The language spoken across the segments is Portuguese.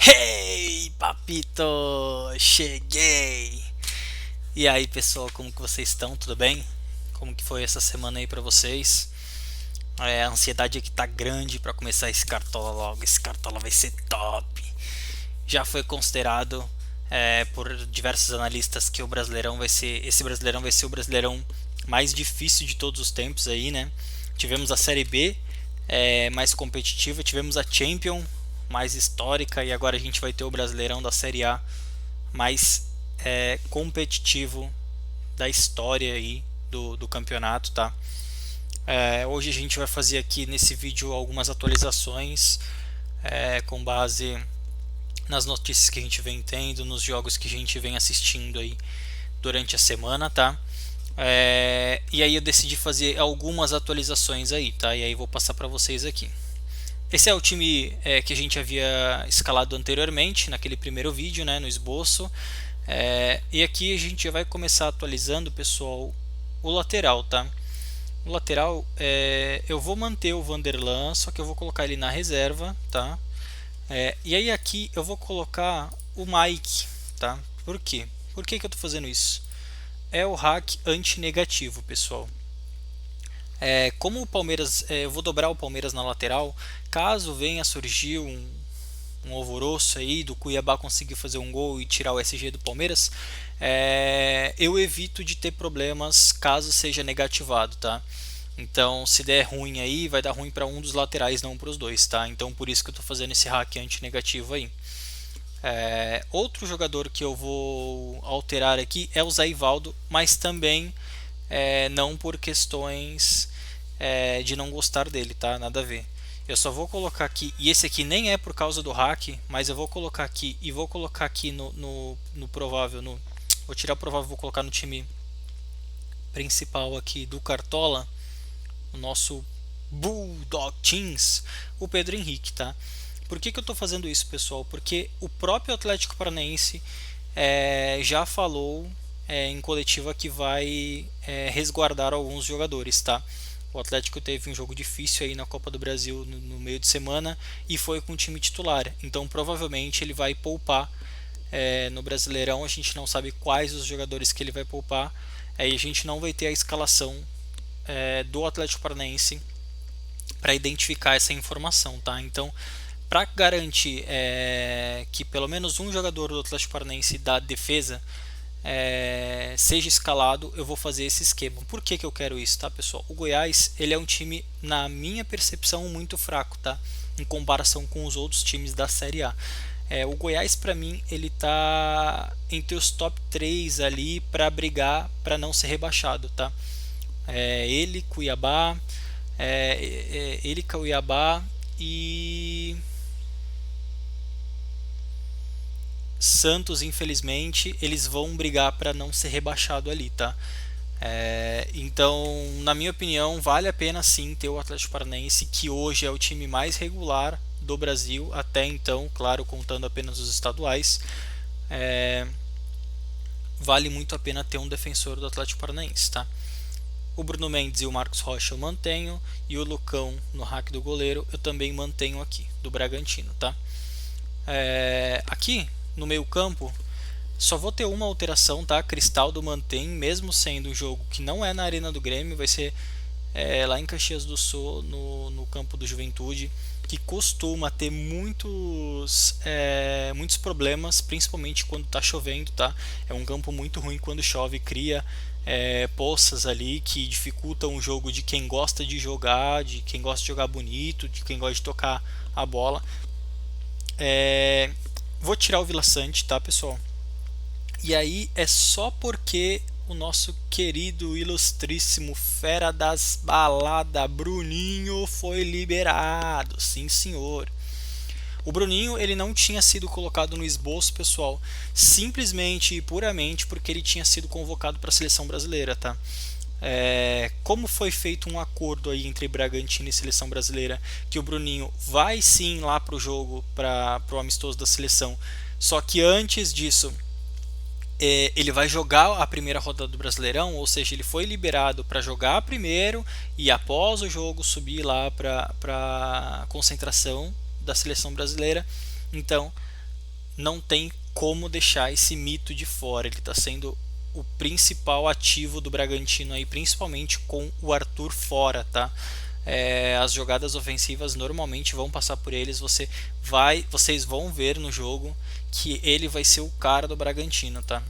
Hey, papito! Cheguei! E aí, pessoal, como que vocês estão? Tudo bem? Como que foi essa semana aí pra vocês? A ansiedade aqui tá grande pra começar esse cartola logo. Esse cartola vai ser top! Já foi considerado por diversos analistas que o Brasileirão vai ser, esse Brasileirão vai ser o Brasileirão mais difícil de todos os tempos aí, né? Tivemos a Série B mais competitiva, tivemos a Champion mais histórica e agora a gente vai ter o Brasileirão da Série A mais competitivo da história aí do campeonato, tá? Hoje a gente vai fazer aqui nesse vídeo algumas atualizações com base nas notícias que a gente vem tendo, nos jogos que a gente vem assistindo aí durante a semana, tá? E aí eu decidi fazer algumas atualizações aí, tá? E aí vou passar para vocês aqui. Esse é o time que a gente havia escalado anteriormente, naquele primeiro vídeo, né, no esboço. E aqui a gente já vai começar atualizando, pessoal, o lateral, tá? O lateral, eu vou manter o Vanderlan, só que eu vou colocar ele na reserva, tá? E aí aqui eu vou colocar o Mike, tá? Por quê? Por que eu estou fazendo isso? É o hack anti-negativo, pessoal. Como o Palmeiras, eu vou dobrar o Palmeiras na lateral, caso venha a surgir um alvoroço aí do Cuiabá conseguir fazer um gol e tirar o SG do Palmeiras, eu evito de ter problemas caso seja negativado, tá? Então, se der ruim aí, vai dar ruim para um dos laterais, não para os dois, tá? Então, por isso que eu estou fazendo esse hack anti-negativo aí. Outro jogador que eu vou alterar aqui é o Zaivaldo, mas também não por questões de não gostar dele, tá? Nada a ver. Eu só vou colocar aqui, e esse aqui nem é por causa do hack, mas eu vou colocar aqui e vou colocar aqui no provável, vou tirar o provável e vou colocar no time principal aqui do Cartola, o nosso Bulldog Teams, o Pedro Henrique, tá? Por que eu estou fazendo isso, pessoal? Porque o próprio Atlético Paranaense já falou em coletiva que vai resguardar alguns jogadores, tá? O Atlético teve um jogo difícil aí na Copa do Brasil no meio de semana e foi com o time titular. Então provavelmente ele vai poupar no Brasileirão. A gente não sabe quais os jogadores que ele vai poupar. E a gente não vai ter a escalação do Atlético Paranaense para identificar essa informação, tá? Então, para garantir que pelo menos um jogador do Atlético Paranaense da defesa seja escalado, eu vou fazer esse esquema. Por que eu quero isso, tá, pessoal? O Goiás, ele é um time, na minha percepção, muito fraco, tá? Em comparação com os outros times da Série A. O Goiás, para mim, ele tá entre os top 3 ali para brigar para não ser rebaixado, tá? Ele, Cuiabá, ele, Cuiabá e Santos, infelizmente, eles vão brigar para não ser rebaixado ali, tá? Então, na minha opinião, vale a pena sim ter o Atlético Paranaense, que hoje é o time mais regular do Brasil, até então, claro, contando apenas os estaduais. Vale muito a pena ter um defensor do Atlético Paranaense, tá? O Bruno Mendes e o Marcos Rocha eu mantenho, e o Lucão no hack do goleiro eu também mantenho aqui, do Bragantino, tá? Aqui no meio campo só vou ter uma alteração, tá? Cristaldo mantém, mesmo sendo um jogo que não é na Arena do Grêmio, vai ser lá em Caxias do Sul, no campo do Juventude, que costuma ter muitos problemas, principalmente quando está chovendo, tá? É um campo muito ruim quando chove, cria poças ali que dificultam o jogo de quem gosta de jogar, de quem gosta de jogar bonito, de quem gosta de tocar a bola. Vou tirar o Vila Sante, tá, pessoal? E aí é só porque o nosso querido, ilustríssimo fera das baladas, Bruninho, foi liberado. Sim, senhor. O Bruninho, ele não tinha sido colocado no esboço, pessoal, simplesmente e puramente porque ele tinha sido convocado para a seleção brasileira, tá? Como foi feito um acordo aí entre Bragantino e seleção brasileira, que o Bruninho vai sim lá para o jogo, para o amistoso da seleção, só que antes disso ele vai jogar a primeira rodada do Brasileirão, ou seja, ele foi liberado para jogar primeiro e após o jogo subir lá para a concentração da seleção brasileira. Então não tem como deixar esse mito de fora. Ele está sendo o principal ativo do Bragantino aí, principalmente com o Arthur fora, tá? As jogadas ofensivas normalmente vão passar por eles. Vocês vão ver no jogo que ele vai ser o cara do Bragantino, tá?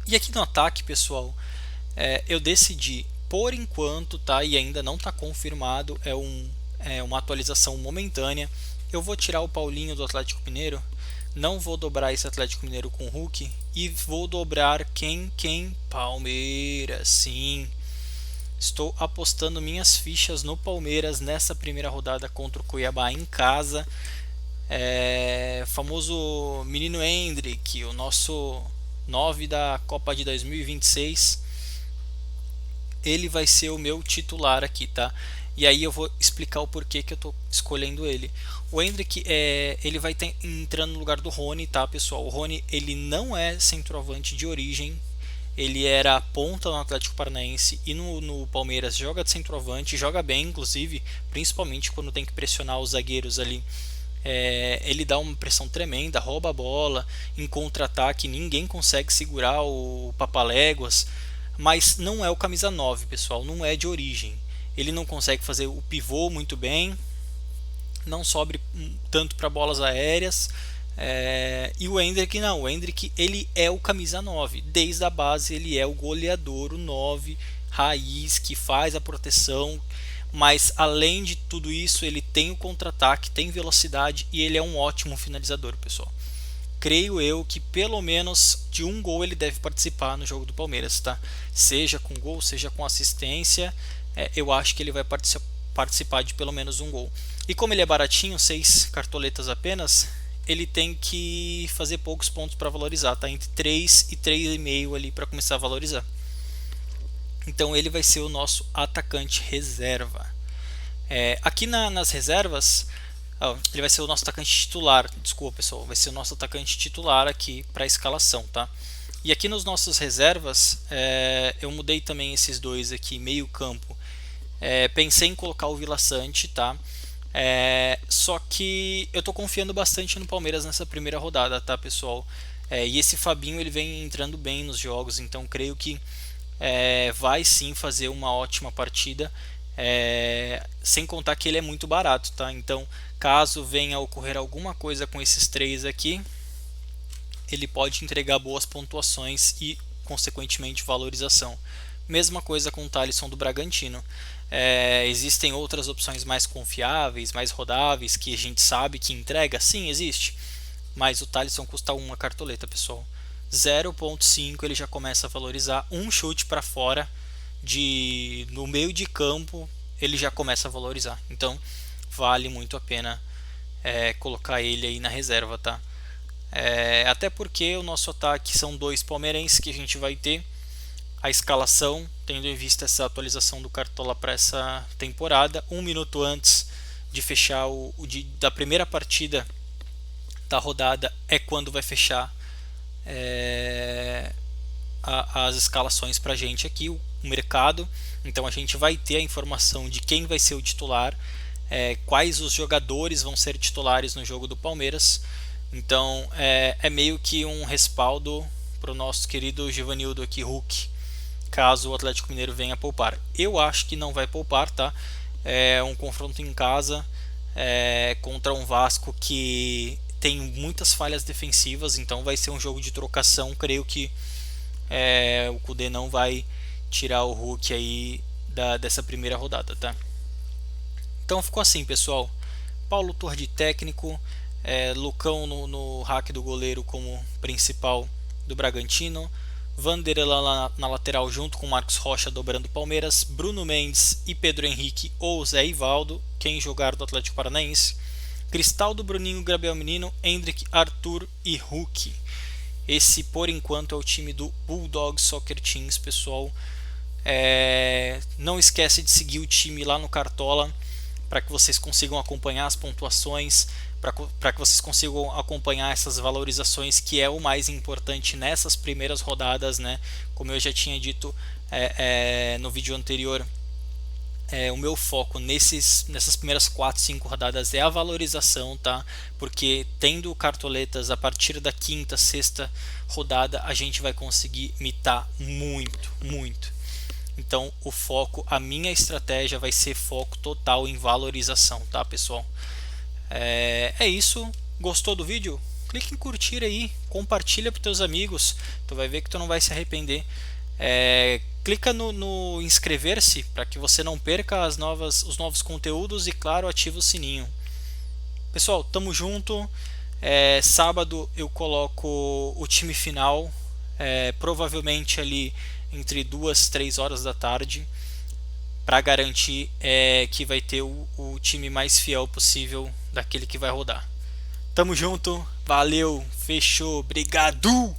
E aqui no ataque, pessoal, eu decidi, por enquanto, tá? E ainda não está confirmado, uma atualização momentânea. Eu vou tirar o Paulinho do Atlético Mineiro, não vou dobrar esse Atlético Mineiro com o Hulk e vou dobrar quem? Palmeiras, sim. Estou apostando minhas fichas no Palmeiras nessa primeira rodada contra o Cuiabá em casa. Famoso menino Endrick, o nosso 9 da Copa de 2026, ele vai ser o meu titular aqui, tá? E aí eu vou explicar o porquê que eu tô escolhendo ele. O Endrick, ele vai entrando no lugar do Rony, tá, pessoal? O Rony, ele não é centroavante de origem. Ele era ponta no Atlético Paranaense e no Palmeiras joga de centroavante, joga bem, inclusive, principalmente quando tem que pressionar os zagueiros ali. Ele dá uma pressão tremenda, rouba a bola, em contra-ataque ninguém consegue segurar o Papaléguas, mas não é o camisa 9, pessoal, não é de origem. Ele não consegue fazer o pivô muito bem, não sobe tanto para bolas aéreas. E o Endrick não, o Endrick ele é o camisa 9, desde a base ele é o goleador, o 9 raiz que faz a proteção, mas além de tudo isso ele tem o contra-ataque, tem velocidade e ele é um ótimo finalizador, pessoal. Creio eu que pelo menos de um gol ele deve participar no jogo do Palmeiras, tá? Seja com gol, seja com assistência, eu acho que ele vai participar de pelo menos um gol. E como ele é baratinho, 6 cartoletas apenas, ele tem que fazer poucos pontos para valorizar, tá? Entre 3 e 3,5 ali para começar a valorizar. Então ele vai ser o nosso atacante reserva. Aqui nas reservas, ele vai ser o nosso atacante titular. Desculpa, pessoal, vai ser o nosso atacante titular aqui para a escalação, tá? E aqui nos nossos reservas, eu mudei também esses dois aqui, meio campo. Pensei em colocar o Vila Sante, tá? Só que eu tô confiando bastante no Palmeiras nessa primeira rodada, tá, pessoal? E esse Fabinho ele vem entrando bem nos jogos, então creio que vai sim fazer uma ótima partida. Sem contar que ele é muito barato, tá? Então, caso venha a ocorrer alguma coisa com esses três aqui, ele pode entregar boas pontuações e, consequentemente, valorização. Mesma coisa com o Thalisson do Bragantino. Existem outras opções mais confiáveis, mais rodáveis, que a gente sabe que entrega? Sim, existe. Mas o Thalisson custa uma cartoleta, pessoal. 0,5 ele já começa a valorizar. Um chute para fora no meio de campo ele já começa a valorizar. Então vale muito a pena colocar ele aí na reserva, tá? Até porque o nosso ataque são dois palmeirenses que a gente vai ter. A escalação, tendo em vista essa atualização do Cartola para essa temporada, um minuto antes de fechar da primeira partida da rodada é quando vai fechar as escalações para a gente aqui, o mercado. Então a gente vai ter a informação de quem vai ser o titular, quais os jogadores vão ser titulares no jogo do Palmeiras. Então é meio que um respaldo para o nosso querido Givanildo aqui, Hulk, caso o Atlético Mineiro venha poupar. Eu acho que não vai poupar, tá? É um confronto em casa contra um Vasco que tem muitas falhas defensivas, então vai ser um jogo de trocação. Creio que o Kudê não vai tirar o Hulk aí dessa primeira rodada, tá? Então ficou assim, pessoal. Paulo Torre de técnico, Lucão no hack do goleiro como principal do Bragantino, Vanderlei lá na lateral junto com Marcos Rocha dobrando Palmeiras, Bruno Mendes e Pedro Henrique ou Zé Ivaldo, quem jogar do Atlético Paranaense, Cristaldo, Bruninho, Gabriel Menino, Endrick, Arthur e Hulk. Esse por enquanto é o time do Bulldog Soccer Teams, pessoal. Não esquece de seguir o time lá no Cartola para que vocês consigam acompanhar as pontuações, para que vocês consigam acompanhar essas valorizações, que é o mais importante nessas primeiras rodadas, né? Como eu já tinha dito no vídeo anterior, o meu foco nessas primeiras 4, 5 rodadas é a valorização, tá? Porque tendo cartoletas a partir da quinta, sexta rodada, a gente vai conseguir mitar muito, muito. Então, o foco, a minha estratégia vai ser foco total em valorização, tá, pessoal? É isso. Gostou do vídeo? Clique em curtir aí, compartilha para teus amigos, tu vai ver que tu não vai se arrepender. Clica no inscrever-se para que você não perca os novos conteúdos e, claro, ativa o sininho. Pessoal, tamo junto. Sábado eu coloco o time final, provavelmente ali entre 2 e 3 horas da tarde, para garantir que vai ter o time mais fiel possível daquele que vai rodar. Tamo junto, valeu, fechou, obrigado!